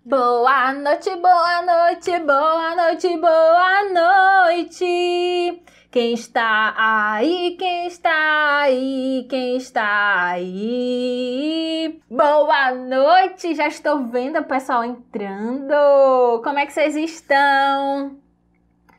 Boa noite, boa noite, boa noite, boa noite. Quem está aí, quem está aí, quem está aí? Boa noite, já estou vendo o pessoal entrando. Como é que vocês estão?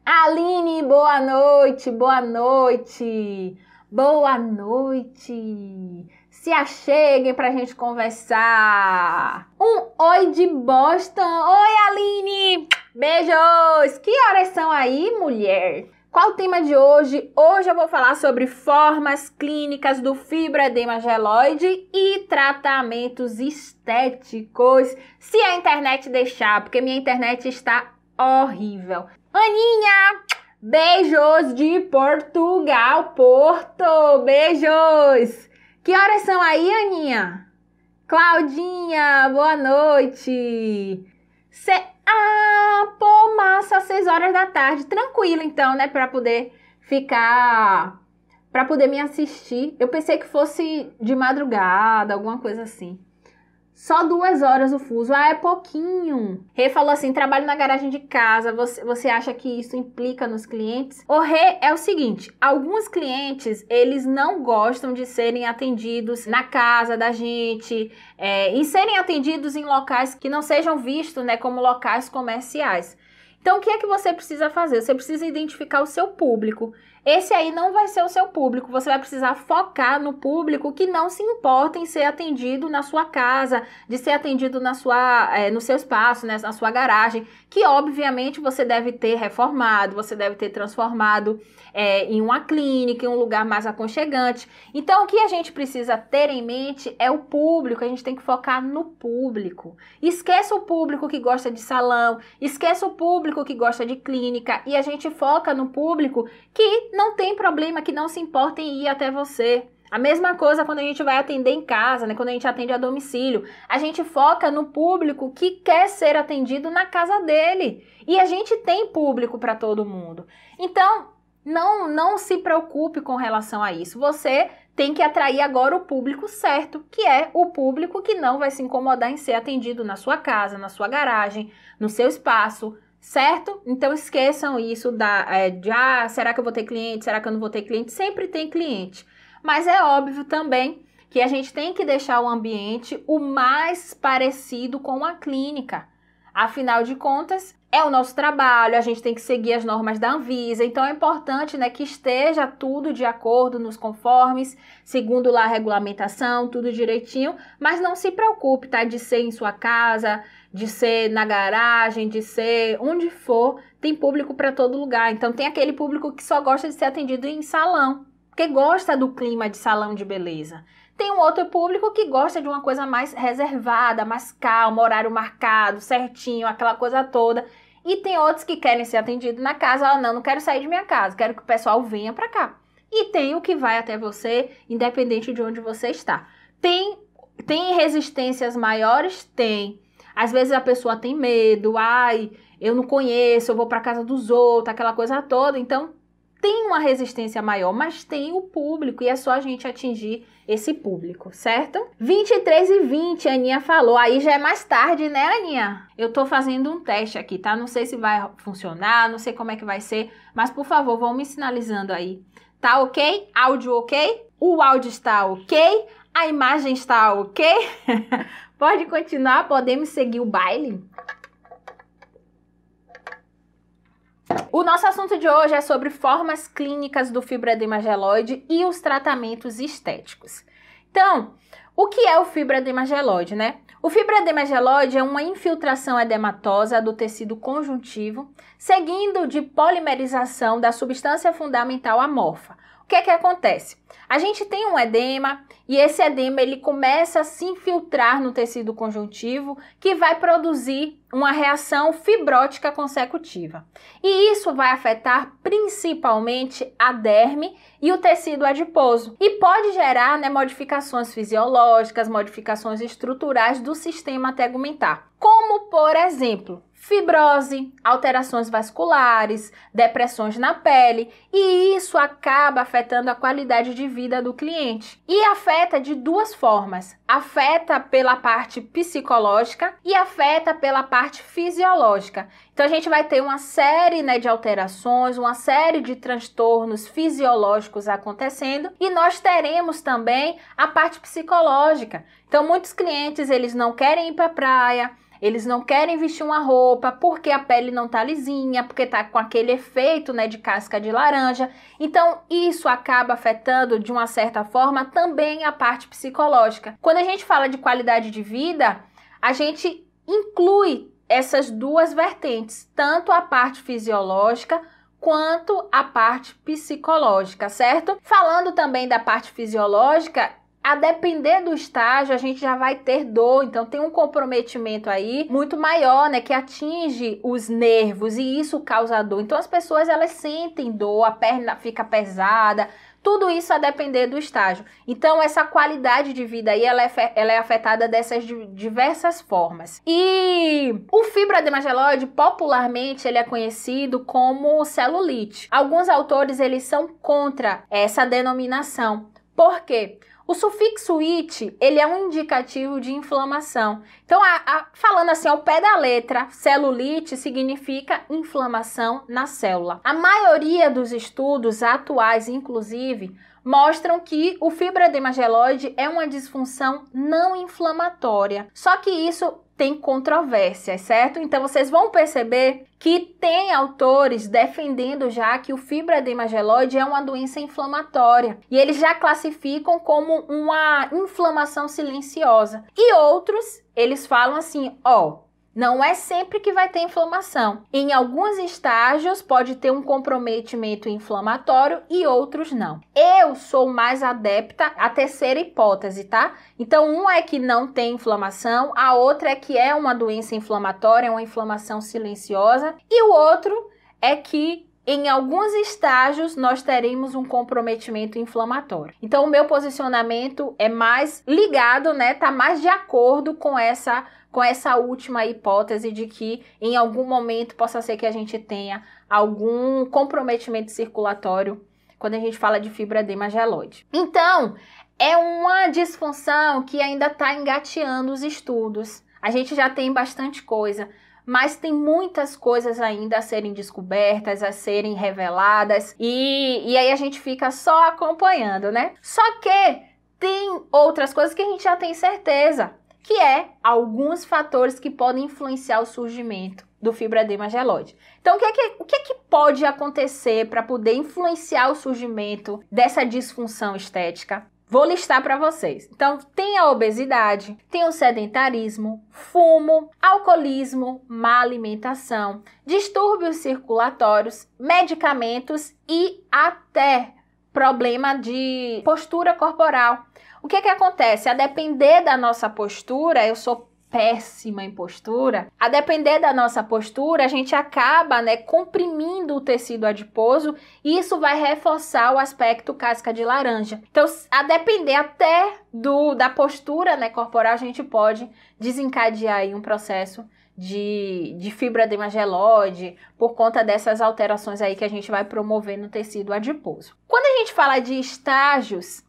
Aline, boa noite, boa noite. Boa noite. Se acheguem pra gente conversar. Um oi de Boston. Oi, Aline. Beijos. Que horas são aí, mulher? Qual o tema de hoje? Hoje eu vou falar sobre formas clínicas do fibroedema geloide e tratamentos estéticos. Se a internet deixar, porque minha internet está horrível. Aninha, beijos de Portugal, Porto. Beijos. Que horas são aí, Aninha? Claudinha, boa noite. Pô, massa, 6 horas da tarde. Tranquilo, então, né? Pra poder me assistir. Eu pensei que fosse de madrugada, alguma coisa assim. Só 2 horas o fuso. É pouquinho. Rê falou assim, trabalho na garagem de casa. Você acha que isso implica nos clientes? O Rê, é o seguinte, alguns clientes, eles não gostam de serem atendidos na casa da gente, e serem atendidos em locais que não sejam vistos, né, como locais comerciais. Então, o que é que você precisa fazer? Você precisa identificar o seu público. Esse aí não vai ser o seu público. Você vai precisar focar no público que não se importa em ser atendido na sua casa, de ser atendido no seu espaço, né, na sua garagem, que obviamente você deve ter reformado, você deve ter transformado em uma clínica, em um lugar mais aconchegante. Então, o que a gente precisa ter em mente é o público. A gente tem que focar no público. Esqueça o público que gosta de salão, esqueça o público que gosta de clínica e a gente foca no público que não tem problema, que não se importa em ir até você. A mesma coisa quando a gente vai atender em casa, né? Quando a gente atende a domicílio. A gente foca no público que quer ser atendido na casa dele. E a gente tem público para todo mundo. Então, não se preocupe com relação a isso. Você tem que atrair agora o público certo, que é o público que não vai se incomodar em ser atendido na sua casa, na sua garagem, no seu espaço, certo? Então esqueçam isso será que eu vou ter cliente? Será que eu não vou ter cliente? Sempre tem cliente. Mas é óbvio também que a gente tem que deixar o ambiente o mais parecido com a clínica. Afinal de contas, é o nosso trabalho, a gente tem que seguir as normas da Anvisa, então é importante, né, que esteja tudo de acordo nos conformes, segundo lá a regulamentação, tudo direitinho, mas não se preocupe, tá, de ser em sua casa, de ser na garagem, de ser onde for, tem público para todo lugar. Então tem aquele público que só gosta de ser atendido em salão, porque gosta do clima de salão de beleza. Tem um outro público que gosta de uma coisa mais reservada, mais calma, horário marcado, certinho, aquela coisa toda. E tem outros que querem ser atendidos na casa. Não quero sair de minha casa, quero que o pessoal venha para cá. E tem o que vai até você, independente de onde você está. Tem resistências maiores? Tem. Às vezes a pessoa tem medo, eu não conheço, eu vou para casa dos outros, aquela coisa toda. Então, tem uma resistência maior, mas tem o público e é só a gente atingir esse público, certo? 23h20, a Aninha falou. Aí já é mais tarde, né, Aninha? Eu tô fazendo um teste aqui, tá? Não sei se vai funcionar, não sei como é que vai ser, mas por favor, vão me sinalizando aí. Tá ok? Áudio ok? O áudio está ok? A imagem está ok? Pode continuar, podemos seguir o baile? O nosso assunto de hoje é sobre formas clínicas do fibroedema geloide e os tratamentos estéticos. Então, o que é o fibroedema geloide, né? O fibroedema geloide é uma infiltração edematosa do tecido conjuntivo, seguindo de polimerização da substância fundamental amorfa. O que é que acontece? A gente tem um edema e esse edema ele começa a se infiltrar no tecido conjuntivo que vai produzir uma reação fibrótica consecutiva. E isso vai afetar principalmente a derme e o tecido adiposo. E pode gerar, né, modificações fisiológicas, modificações estruturais do sistema tegumentar. Como, por exemplo, fibrose, alterações vasculares, depressões na pele, e isso acaba afetando a qualidade de vida do cliente. E afeta de duas formas: afeta pela parte psicológica e afeta pela parte fisiológica. Então a gente vai ter uma série, né, de alterações, uma série de transtornos fisiológicos acontecendo, e nós teremos também a parte psicológica. Então muitos clientes, eles não querem ir para a praia, eles não querem vestir uma roupa porque a pele não tá lisinha, porque tá com aquele efeito, né, de casca de laranja. Então, isso acaba afetando, de uma certa forma, também a parte psicológica. Quando a gente fala de qualidade de vida, a gente inclui essas duas vertentes, tanto a parte fisiológica quanto a parte psicológica, certo? Falando também da parte fisiológica, a depender do estágio, a gente já vai ter dor, então tem um comprometimento aí muito maior, né, que atinge os nervos e isso causa dor. Então as pessoas, elas sentem dor, a perna fica pesada, tudo isso a depender do estágio. Então essa qualidade de vida aí, ela é afetada dessas diversas formas. E o fibroedema gelóide, popularmente, ele é conhecido como celulite. Alguns autores, eles são contra essa denominação. Por quê? O sufixo "ite", ele é um indicativo de inflamação. Então, falando assim ao pé da letra, celulite significa inflamação na célula. A maioria dos estudos atuais, inclusive, mostram que o fibroedema gelóide é uma disfunção não inflamatória. Só que isso tem controvérsias, certo? Então vocês vão perceber que tem autores defendendo já que o fibroedema gelóide é uma doença inflamatória e eles já classificam como uma inflamação silenciosa. E outros, eles falam assim, não é sempre que vai ter inflamação. Em alguns estágios pode ter um comprometimento inflamatório e outros não. Eu sou mais adepta à terceira hipótese, tá? Então, uma é que não tem inflamação, a outra é que é uma doença inflamatória, uma inflamação silenciosa, e o outro é que em alguns estágios nós teremos um comprometimento inflamatório. Então, o meu posicionamento é mais ligado, né? Tá mais de acordo com essa última hipótese de que em algum momento possa ser que a gente tenha algum comprometimento circulatório quando a gente fala de fibroedema gelóide. Então, é uma disfunção que ainda está engateando os estudos. A gente já tem bastante coisa, mas tem muitas coisas ainda a serem descobertas, a serem reveladas, e aí a gente fica só acompanhando, né? Só que tem outras coisas que a gente já tem certeza, que é alguns fatores que podem influenciar o surgimento do fibroedema gelóide. Então, o que é que pode acontecer para poder influenciar o surgimento dessa disfunção estética? Vou listar para vocês. Então, tem a obesidade, tem o sedentarismo, fumo, alcoolismo, má alimentação, distúrbios circulatórios, medicamentos e até problema de postura corporal. O que acontece? A depender da nossa postura, eu sou péssima em postura, a depender da nossa postura, a gente acaba, né, comprimindo o tecido adiposo e isso vai reforçar o aspecto casca de laranja. Então, a depender até da postura, né, corporal, a gente pode desencadear aí um processo de fibroedema gelóide por conta dessas alterações aí que a gente vai promover no tecido adiposo. Quando a gente fala de estágios,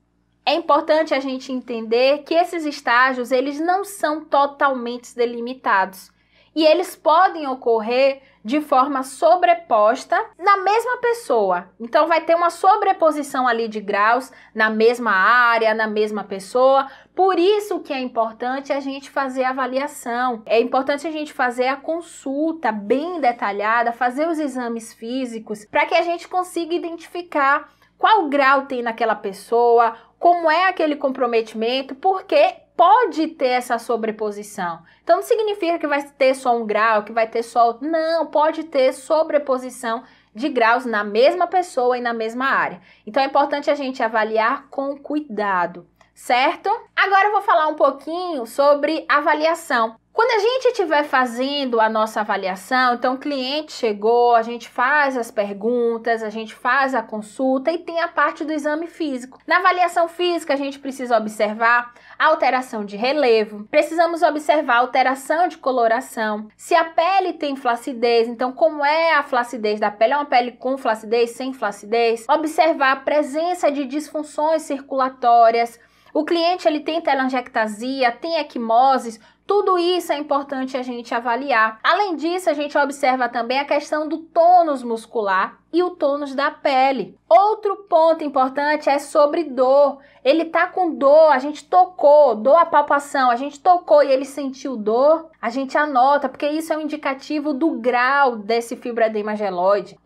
é importante a gente entender que esses estágios, eles não são totalmente delimitados e eles podem ocorrer de forma sobreposta na mesma pessoa. Então, vai ter uma sobreposição ali de graus na mesma área, na mesma pessoa. Por isso que é importante a gente fazer a avaliação. É importante a gente fazer a consulta bem detalhada, fazer os exames físicos, para que a gente consiga identificar qual grau tem naquela pessoa, como é aquele comprometimento, porque pode ter essa sobreposição. Então, não significa que vai ter só um grau, que vai ter só... Não, pode ter sobreposição de graus na mesma pessoa e na mesma área. Então, é importante a gente avaliar com cuidado, certo? Agora eu vou falar um pouquinho sobre avaliação. Quando a gente estiver fazendo a nossa avaliação, então o cliente chegou, a gente faz as perguntas, a gente faz a consulta e tem a parte do exame físico. Na avaliação física, a gente precisa observar a alteração de relevo, precisamos observar a alteração de coloração, se a pele tem flacidez, então como é a flacidez da pele, é uma pele com flacidez, sem flacidez, observar a presença de disfunções circulatórias, o cliente ele tem telangiectasia, tem equimoses, tudo isso é importante a gente avaliar. Além disso, a gente observa também a questão do tônus muscular e o tônus da pele. Outro ponto importante é sobre dor. Ele tá com dor, a gente tocou, dor a palpação, a gente tocou e ele sentiu dor, a gente anota, porque isso é um indicativo do grau desse fibroedema geloide.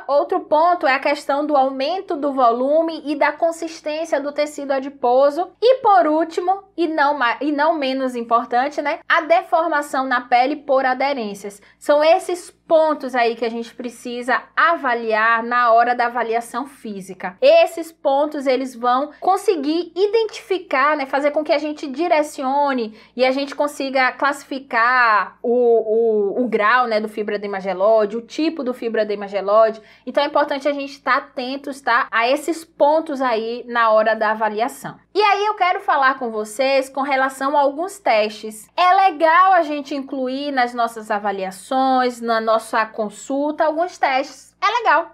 Outro ponto é a questão do aumento do volume e da consistência do tecido adiposo. E por último, e não menos importante, né, a deformação na pele por aderências. São esses pontos aí que a gente precisa avaliar na hora da avaliação física. Esses pontos, eles vão conseguir identificar, né, fazer com que a gente direcione e a gente consiga classificar o grau, né, do fibroedema geloide, o tipo do fibroedema geloide. Então é importante a gente estar atentos, tá, a esses pontos aí na hora da avaliação. E aí eu quero falar com vocês com relação a alguns testes. É legal a gente incluir nas nossas avaliações, na nossa consulta, alguns testes. É legal.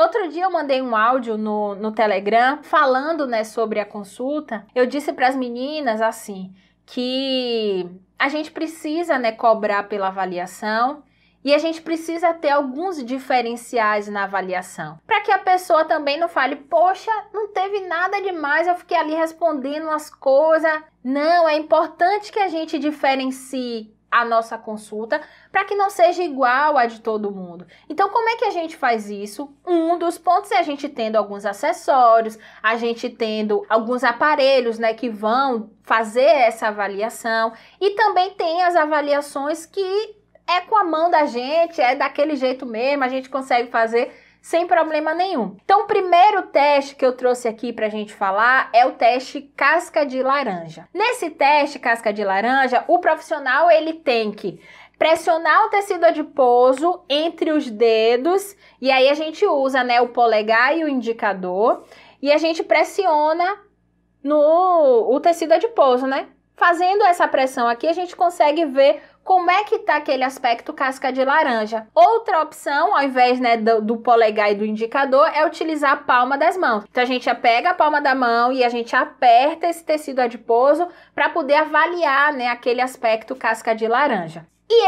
Outro dia eu mandei um áudio no Telegram falando, né, sobre a consulta. Eu disse para as meninas assim, que a gente precisa, né, cobrar pela avaliação. E a gente precisa ter alguns diferenciais na avaliação, para que a pessoa também não fale, poxa, não teve nada demais, eu fiquei ali respondendo umas coisas. Não, é importante que a gente diferencie a nossa consulta para que não seja igual a de todo mundo. Então, como é que a gente faz isso? Um dos pontos é a gente tendo alguns acessórios, a gente tendo alguns aparelhos, né, que vão fazer essa avaliação, e também tem as avaliações que é com a mão da gente, é daquele jeito mesmo, a gente consegue fazer sem problema nenhum. Então, o primeiro teste que eu trouxe aqui pra gente falar é o teste casca de laranja. Nesse teste casca de laranja, o profissional ele tem que pressionar o tecido adiposo entre os dedos, e aí a gente usa, né, o polegar e o indicador, e a gente pressiona o tecido adiposo, né? Fazendo essa pressão aqui, a gente consegue ver como é que tá aquele aspecto casca de laranja. Outra opção, ao invés, né, do polegar e do indicador, é utilizar a palma das mãos. Então, a gente pega a palma da mão e a gente aperta esse tecido adiposo para poder avaliar, né, aquele aspecto casca de laranja. E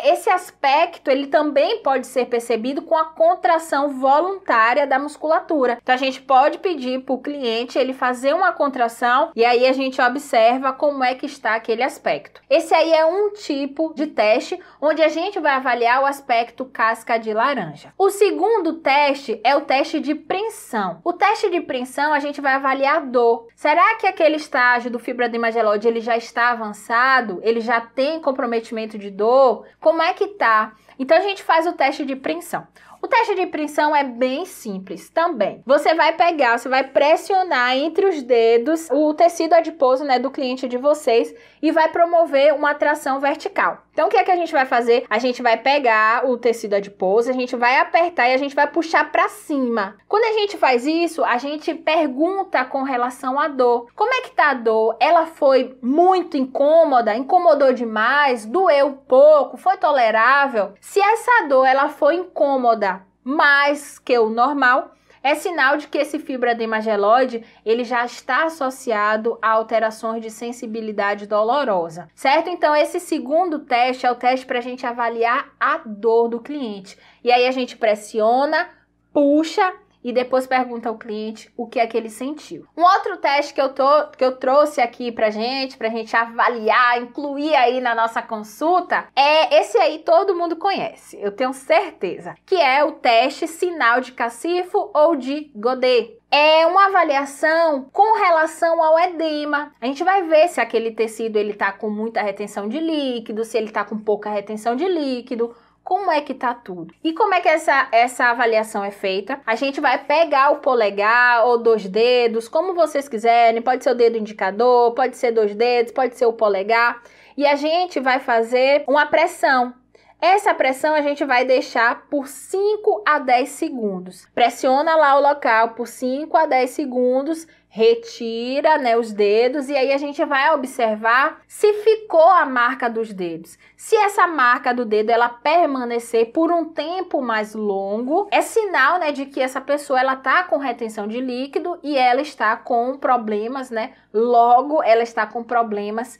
esse aspecto, ele também pode ser percebido com a contração voluntária da musculatura. Então, a gente pode pedir para o cliente ele fazer uma contração e aí a gente observa como é que está aquele aspecto. Esse aí é um tipo de teste onde a gente vai avaliar o aspecto casca de laranja. O segundo teste é o teste de preensão. O teste de preensão, a gente vai avaliar a dor. Será que aquele estágio do fibroedema geloide ele já está avançado? Ele já tem comprometimento de dor? Como é que tá? Então a gente faz o teste de preensão. O teste de preensão é bem simples também. Você vai pressionar entre os dedos o tecido adiposo, né, do cliente de vocês e vai promover uma tração vertical. Então, o que é que a gente vai fazer? A gente vai pegar o tecido adiposo, a gente vai apertar e a gente vai puxar para cima. Quando a gente faz isso, a gente pergunta com relação à dor. Como é que tá a dor? Ela foi muito incômoda? Incomodou demais? Doeu pouco? Foi tolerável? Se essa dor ela foi incômoda mais que o normal, é sinal de que esse fibroedema geloide ele já está associado a alterações de sensibilidade dolorosa, certo? Então, esse segundo teste é o teste para a gente avaliar a dor do cliente. E aí a gente pressiona, puxa e depois pergunta ao cliente o que é que ele sentiu. Um outro teste que eu trouxe aqui pra gente avaliar, incluir aí na nossa consulta, é esse aí todo mundo conhece, eu tenho certeza, que é o teste sinal de Cacifo ou de Godet. É uma avaliação com relação ao edema. A gente vai ver se aquele tecido ele tá com muita retenção de líquido, se ele tá com pouca retenção de líquido, como é que tá tudo. E como é que essa avaliação é feita? A gente vai pegar o polegar ou 2 dedos, como vocês quiserem, pode ser o dedo indicador, pode ser 2 dedos, pode ser o polegar, E a gente vai fazer uma pressão. Essa pressão a gente vai deixar por 5 a 10 segundos. Pressiona lá o local por 5 a 10 segundos, retira, né, os dedos e aí a gente vai observar se ficou a marca dos dedos. Se essa marca do dedo ela permanecer por um tempo mais longo, é sinal, né, de que essa pessoa ela tá com retenção de líquido e ela está com problemas, né? Logo, ela está com problemas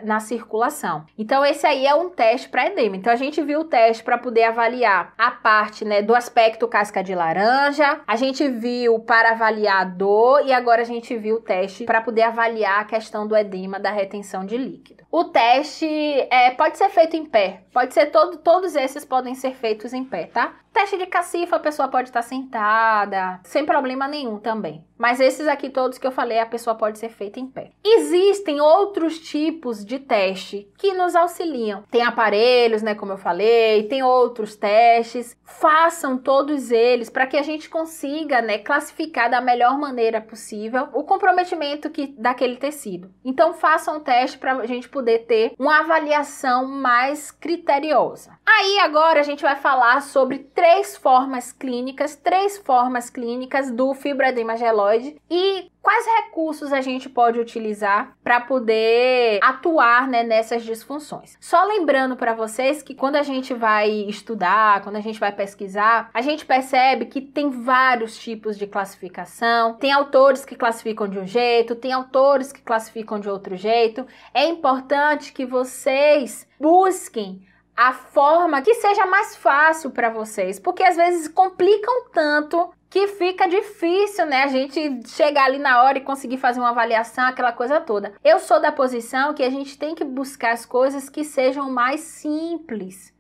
na circulação. Então esse aí é um teste para edema. Então a gente viu o teste para poder avaliar a parte, né, do aspecto casca de laranja, a gente viu para avaliar a dor e agora a gente viu o teste para poder avaliar a questão do edema, da retenção de líquido. O teste pode ser feito em pé, pode ser todos esses podem ser feitos em pé, tá? Teste de cacifa, a pessoa pode estar sentada, sem problema nenhum também. Mas esses aqui todos que eu falei, a pessoa pode ser feita em pé. Existem outros tipos de teste que nos auxiliam. Tem aparelhos, né, como eu falei, tem outros testes. Façam todos eles para que a gente consiga, né, classificar da melhor maneira possível o comprometimento daquele tecido. Então façam o teste para a gente poder ter uma avaliação mais criteriosa. Aí agora a gente vai falar sobre três formas clínicas do fibroedema geloide e quais recursos a gente pode utilizar para poder atuar, né, nessas disfunções. Só lembrando para vocês que quando a gente vai estudar, quando a gente vai pesquisar, a gente percebe que tem vários tipos de classificação, tem autores que classificam de um jeito, tem autores que classificam de outro jeito. É importante que vocês busquem a forma que seja mais fácil para vocês, porque às vezes complicam tanto que fica difícil, né, a gente chegar ali na hora e conseguir fazer uma avaliação, aquela coisa toda. Eu sou da posição que a gente tem que buscar as coisas que sejam mais simples.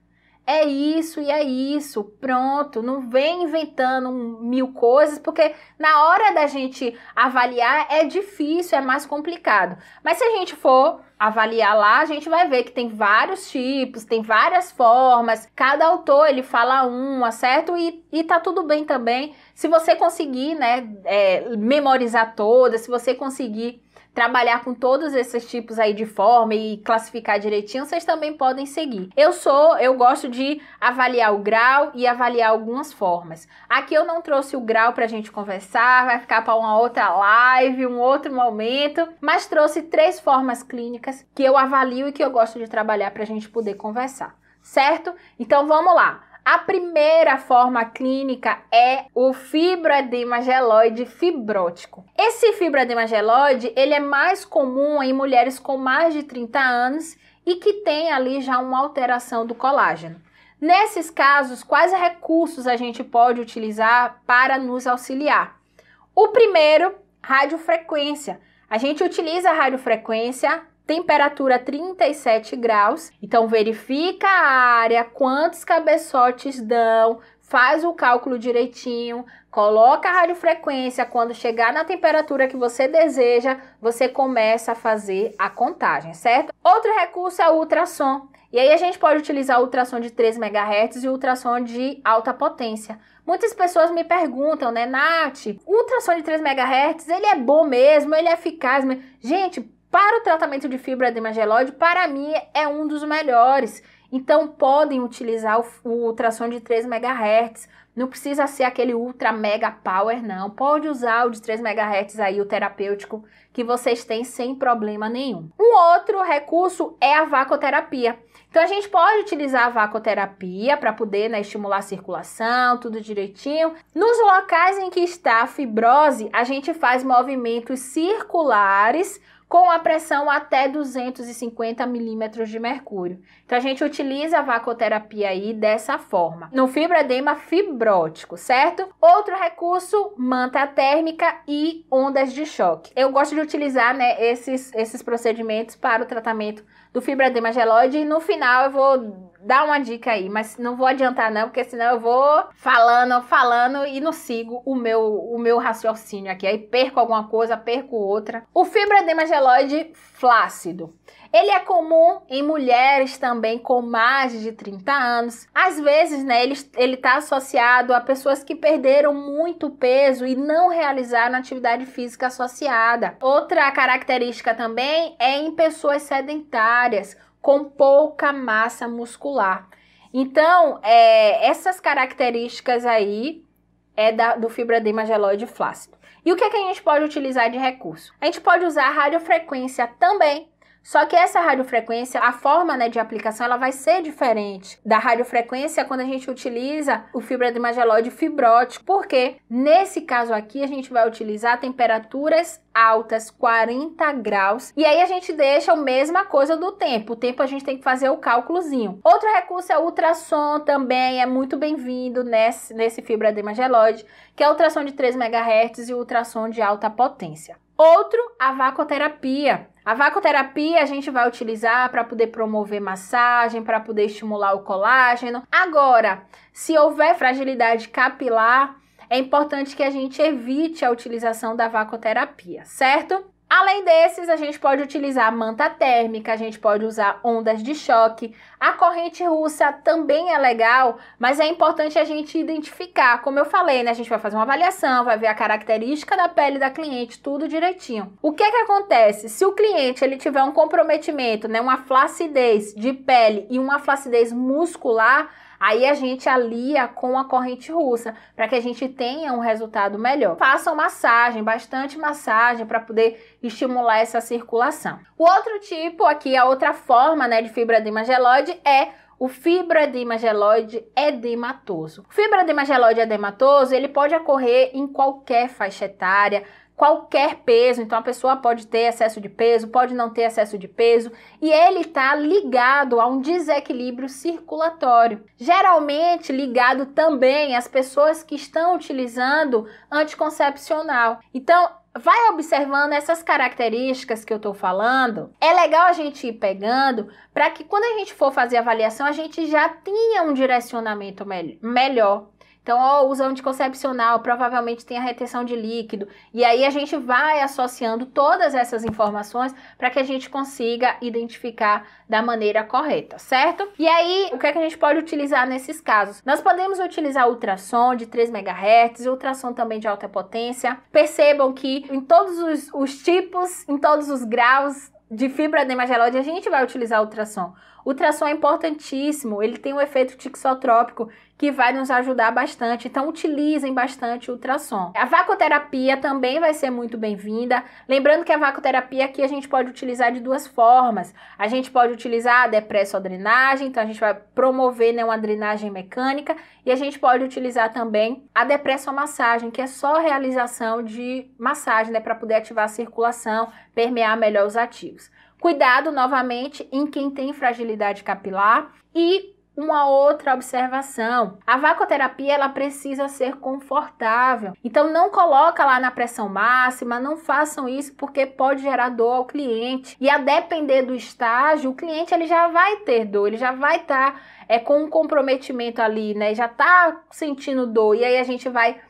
É isso e é isso, pronto, não vem inventando mil coisas, porque na hora da gente avaliar é difícil, é mais complicado. Mas se a gente for avaliar lá, a gente vai ver que tem vários tipos, tem várias formas, cada autor ele fala uma, certo? E tá tudo bem também, se você conseguir, né, memorizar todas, se você conseguir trabalhar com todos esses tipos aí de forma e classificar direitinho, vocês também podem seguir. Eu gosto de avaliar o grau e avaliar algumas formas. Aqui eu não trouxe o grau pra gente conversar, vai ficar para uma outra live, um outro momento, mas trouxe três formas clínicas que eu avalio e que eu gosto de trabalhar pra gente poder conversar, certo? Então vamos lá. A primeira forma clínica é o fibroedema geloide fibrótico. Esse fibroedema geloide, ele é mais comum em mulheres com mais de 30 anos e que tem ali já uma alteração do colágeno. Nesses casos, quais recursos a gente pode utilizar para nos auxiliar? O primeiro, radiofrequência. A gente utiliza a radiofrequência, temperatura 37 graus, então verifica a área, quantos cabeçotes dão, faz o cálculo direitinho, coloca a radiofrequência, quando chegar na temperatura que você deseja, você começa a fazer a contagem, certo? Outro recurso é o ultrassom, e aí a gente pode utilizar o ultrassom de 3 MHz e o ultrassom de alta potência. Muitas pessoas me perguntam, né, Nath, o ultrassom de 3 MHz, ele é bom mesmo, ele é eficaz mesmo? Gente, para o tratamento de fibroedema geloide, para mim, é um dos melhores. Então, podem utilizar o ultrassom de 3 MHz. Não precisa ser aquele ultra mega power, não. Pode usar o de 3 MHz aí, o terapêutico, que vocês têm sem problema nenhum. Um outro recurso é a vacoterapia. Então, a gente pode utilizar a vacoterapia para poder, né, estimular a circulação, tudo direitinho. Nos locais em que está a fibrose, a gente faz movimentos circulares com a pressão até 250 milímetros de mercúrio. Então, a gente utiliza a vacoterapia aí dessa forma. No fibroedema fibrótico, certo? Outro recurso, manta térmica e ondas de choque. Eu gosto de utilizar, né, esses procedimentos para o tratamento do fibroedema geloide e no final eu vou dar uma dica aí, mas não vou adiantar não, porque senão eu vou falando e não sigo o meu raciocínio aqui. Aí perco alguma coisa, perco outra. O fibroedema geloide flácido. Ele é comum em mulheres também com mais de 30 anos. Às vezes, né, ele está associado a pessoas que perderam muito peso e não realizaram atividade física associada. Outra característica também é em pessoas sedentárias, com pouca massa muscular. Então, essas características aí do fibroedema gelóide flácido. E o que é que a gente pode utilizar de recurso? A gente pode usar a radiofrequência também. Só que essa radiofrequência, a forma, né, de aplicação, ela vai ser diferente da radiofrequência quando a gente utiliza o fibroedema gelóide fibrótico, porque nesse caso aqui a gente vai utilizar temperaturas altas, 40 graus, e aí a gente deixa a mesma coisa do tempo. O tempo a gente tem que fazer o cálculozinho. Outro recurso é o ultrassom, também é muito bem-vindo nesse fibroedema gelóide, que é o ultrassom de 3 MHz e o ultrassom de alta potência. Outro, a vacoterapia. A vacoterapia a gente vai utilizar para poder promover massagem, para poder estimular o colágeno. Agora, se houver fragilidade capilar, é importante que a gente evite a utilização da vacoterapia, certo? Além desses, a gente pode utilizar manta térmica, a gente pode usar ondas de choque. A corrente russa também é legal, mas é importante a gente identificar. Como eu falei, né? A gente vai fazer uma avaliação, vai ver a característica da pele da cliente, tudo direitinho. O que acontece? Se o cliente ele tiver um comprometimento, né? Uma flacidez de pele e uma flacidez muscular, aí a gente alia com a corrente russa, para que a gente tenha um resultado melhor. Façam massagem, bastante massagem, para poder estimular essa circulação. O outro tipo aqui, a outra forma, né, de fibroedema gelóide é o fibroedema gelóide edematoso. O fibroedema gelóide edematoso, ele pode ocorrer em qualquer faixa etária, qualquer peso, então a pessoa pode ter excesso de peso, pode não ter excesso de peso, e ele está ligado a um desequilíbrio circulatório, geralmente ligado também às pessoas que estão utilizando anticoncepcional. Então, vai observando essas características que eu tô falando. É legal a gente ir pegando para que quando a gente for fazer a avaliação, a gente já tenha um direcionamento melhor. Então, usa anticoncepcional, provavelmente tem a retenção de líquido. E aí a gente vai associando todas essas informações para que a gente consiga identificar da maneira correta, certo? E aí, o que é que a gente pode utilizar nesses casos? Nós podemos utilizar ultrassom de 3 MHz, ultrassom também de alta potência. Percebam que em todos os tipos, em todos os graus de fibroedema gelóide, a gente vai utilizar ultrassom. O ultrassom é importantíssimo, ele tem um efeito tixotrópico que vai nos ajudar bastante, então utilizem bastante o ultrassom. A vacoterapia também vai ser muito bem-vinda, lembrando que a vacoterapia aqui a gente pode utilizar de duas formas. A gente pode utilizar a depressodrenagem, então a gente vai promover, né, uma drenagem mecânica, e a gente pode utilizar também a depressomassagem, que é só a realização de massagem, né, para poder ativar a circulação, permear melhor os ativos. Cuidado, novamente, em quem tem fragilidade capilar. E uma outra observação, a vacoterapia ela precisa ser confortável. Então, não coloca lá na pressão máxima, não façam isso porque pode gerar dor ao cliente. E a depender do estágio, o cliente ele já vai ter dor, ele já vai estar com um comprometimento ali, né? Já está sentindo dor. E aí a gente vai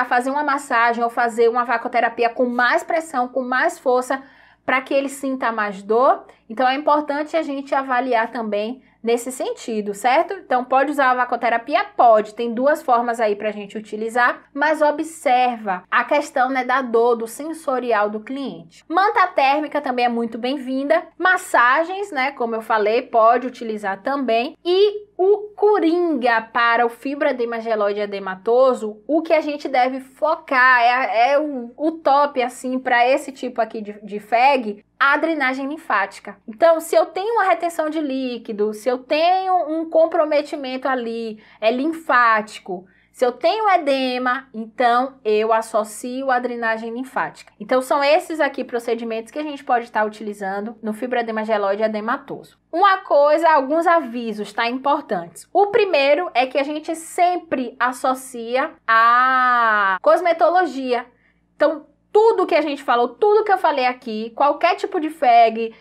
fazer uma massagem ou fazer uma vacoterapia com mais pressão, com mais força, para que ele sinta mais dor. Então, é importante a gente avaliar também nesse sentido, certo? Então, pode usar a vacoterapia? Pode. Tem duas formas aí para a gente utilizar, mas observa a questão, né, da dor, do sensorial do cliente. Manta térmica também é muito bem-vinda. Massagens, né, como eu falei, pode utilizar também. E o coringa para o fibroedema gelóide edematoso, o que a gente deve focar é o top, assim, para esse tipo aqui de FEG, a drenagem linfática. Então, se eu tenho uma retenção de líquido, se eu tenho um comprometimento ali, linfático, se eu tenho edema, então eu associo a drenagem linfática. Então, são esses aqui procedimentos que a gente pode estar utilizando no fibroedema gelóide edematoso. Uma coisa, alguns avisos, tá, importantes. O primeiro é que a gente sempre associa a cosmetologia. Então, tudo que a gente falou, tudo que eu falei aqui, qualquer tipo de FEG,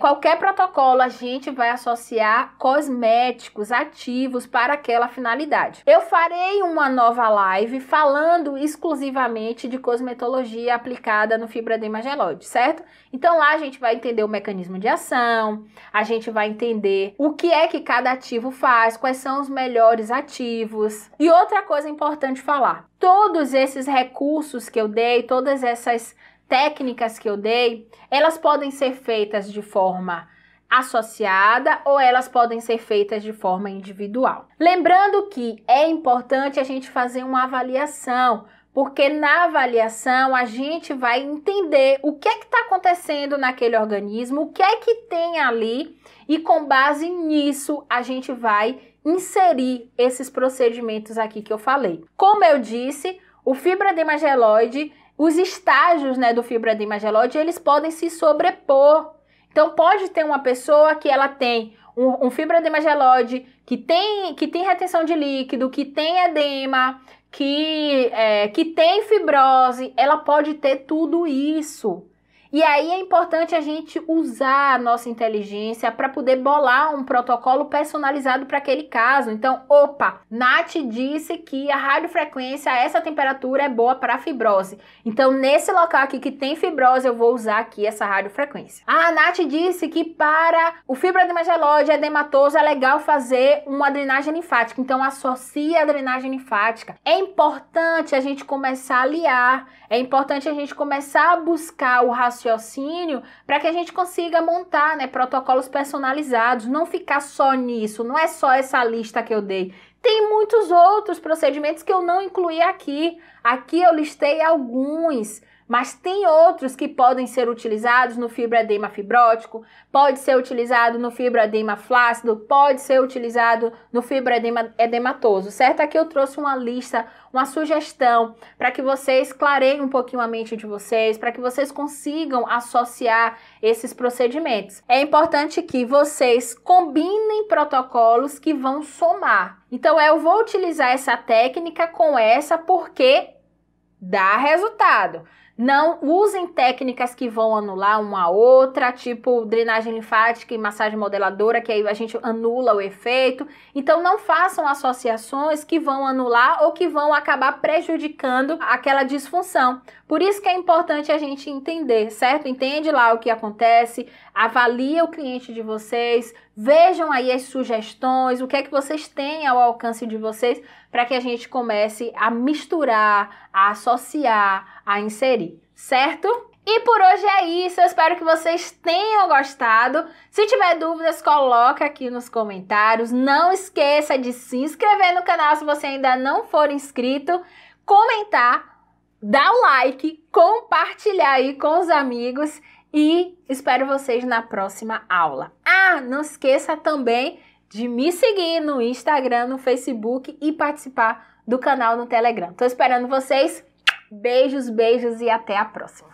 qualquer protocolo a gente vai associar cosméticos ativos para aquela finalidade. Eu farei uma nova live falando exclusivamente de cosmetologia aplicada no fibroedema geloide, certo? Então lá a gente vai entender o mecanismo de ação, a gente vai entender o que é que cada ativo faz, quais são os melhores ativos. E outra coisa importante falar, todos esses recursos que eu dei, todas essas técnicas que eu dei, elas podem ser feitas de forma associada ou elas podem ser feitas de forma individual. Lembrando que é importante a gente fazer uma avaliação, porque na avaliação a gente vai entender o que é que está acontecendo naquele organismo, o que é que tem ali e com base nisso a gente vai inserir esses procedimentos aqui que eu falei. Como eu disse, o fibroedema geloide, os estágios, né, do fibroedema geloide, eles podem se sobrepor. Então pode ter uma pessoa que ela tem um fibroedema geloide, que tem retenção de líquido, que tem edema, que tem fibrose, ela pode ter tudo isso. E aí é importante a gente usar a nossa inteligência para poder bolar um protocolo personalizado para aquele caso. Então, Nath disse que a radiofrequência a essa temperatura é boa para fibrose. Então, nesse local aqui que tem fibrose, eu vou usar aqui essa radiofrequência. A Nath disse que para o fibroedema geloide edematoso é legal fazer uma drenagem linfática. Então, associa a drenagem linfática. É importante a gente começar a aliar, é importante a gente começar a buscar o raciocínio para que a gente consiga montar, né, protocolos personalizados, não ficar só nisso, não é só essa lista que eu dei. Tem muitos outros procedimentos que eu não incluí aqui. Aqui eu listei alguns, mas tem outros que podem ser utilizados no fibroedema fibrótico, pode ser utilizado no fibroedema flácido, pode ser utilizado no fibroedema edematoso, certo? Aqui eu trouxe uma lista, uma sugestão para que vocês clareiem um pouquinho a mente de vocês, para que vocês consigam associar esses procedimentos. É importante que vocês combinem protocolos que vão somar. Então eu vou utilizar essa técnica com essa porque dá resultado. Não usem técnicas que vão anular uma outra, tipo drenagem linfática e massagem modeladora, que aí a gente anula o efeito. Então não façam associações que vão anular ou que vão acabar prejudicando aquela disfunção. Por isso que é importante a gente entender, certo? Entende lá o que acontece, avalia o cliente de vocês, vejam aí as sugestões, o que é que vocês têm ao alcance de vocês, para que a gente comece a misturar, a associar, a inserir, certo? E por hoje é isso, eu espero que vocês tenham gostado. Se tiver dúvidas, coloca aqui nos comentários. Não esqueça de se inscrever no canal se você ainda não for inscrito, comentar, dar o like, compartilhar aí com os amigos e espero vocês na próxima aula. Não esqueça também de me seguir no Instagram, no Facebook e participar do canal no Telegram. Tô esperando vocês. Beijos, beijos e até a próxima.